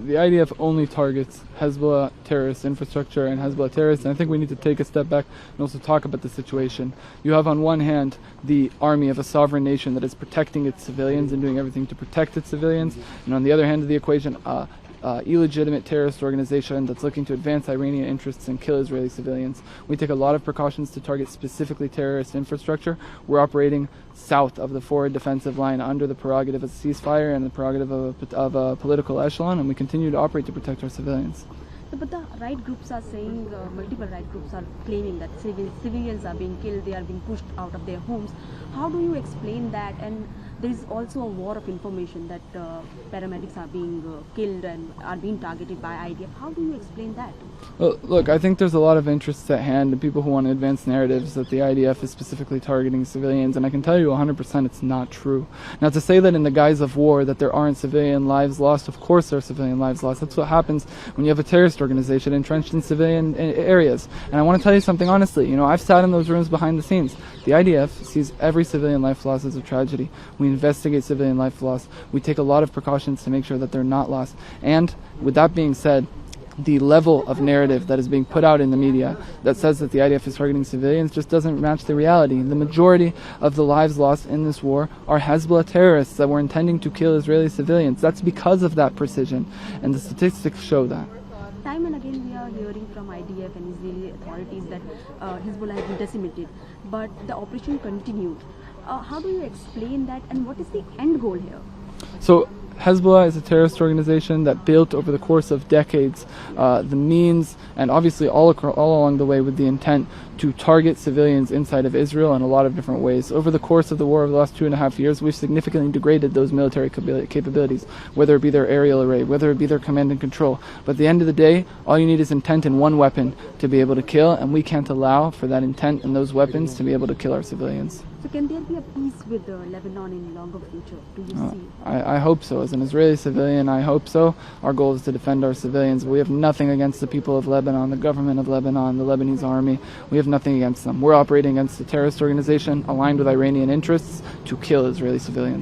the IDF only targets Hezbollah terrorist infrastructure and Hezbollah terrorists, and I think we need to take a step back and also talk about the situation. You have on one hand the army of a sovereign nation that is protecting its civilians and doing everything to protect its civilians, and on the other hand of the equation, illegitimate terrorist organization that's looking to advance Iranian interests and kill Israeli civilians. We take a lot of precautions to target specifically terrorist infrastructure. We're operating south of the forward defensive line under the prerogative of a ceasefire and the prerogative of a political echelon, and we continue to operate to protect our civilians. But the right groups are saying, multiple right groups are claiming that civilians are being killed, they are being pushed out of their homes. How do you explain that? And there is also a war of information that paramedics are being killed and are being targeted by IDF. How do you explain that? Well, look, I think there's a lot of interests at hand and people who want to advance narratives that the IDF is specifically targeting civilians, and I can tell you 100% it's not true. Now, to say that in the guise of war that there aren't civilian lives lost, of course there are civilian lives lost. That's what happens when you have a terrorist organization entrenched in civilian areas. And I want to tell you something honestly. You know, I've sat in those rooms behind the scenes. The IDF sees every civilian life loss as a tragedy. We investigate civilian life loss. We take a lot of precautions to make sure that they're not lost. And with that being said, the level of narrative that is being put out in the media that says that the IDF is targeting civilians just doesn't match the reality. The majority of the lives lost in this war are Hezbollah terrorists that were intending to kill Israeli civilians. That's because of that precision, and the statistics show that. Time and again we are hearing from IDF and Israeli authorities that Hezbollah has been decimated, but the operation continued. How do you explain that, and what is the end goal here? So Hezbollah is a terrorist organization that built over the course of decades the means, and obviously all along the way with the intent to target civilians inside of Israel in a lot of different ways. Over the course of the war of the last 2.5 years, we've significantly degraded those military capabilities, whether it be their aerial array, whether it be their command and control. But at the end of the day, all you need is intent and one weapon to be able to kill, and we can't allow for that intent and those weapons to be able to kill our civilians. So can there be a peace with Lebanon in the longer future? Do you see? I hope so. As an Israeli civilian, I hope so. Our goal is to defend our civilians. We have nothing against the people of Lebanon, the government of Lebanon, the Lebanese army. We have nothing against them. We're operating against a terrorist organization aligned with Iranian interests to kill Israeli civilians.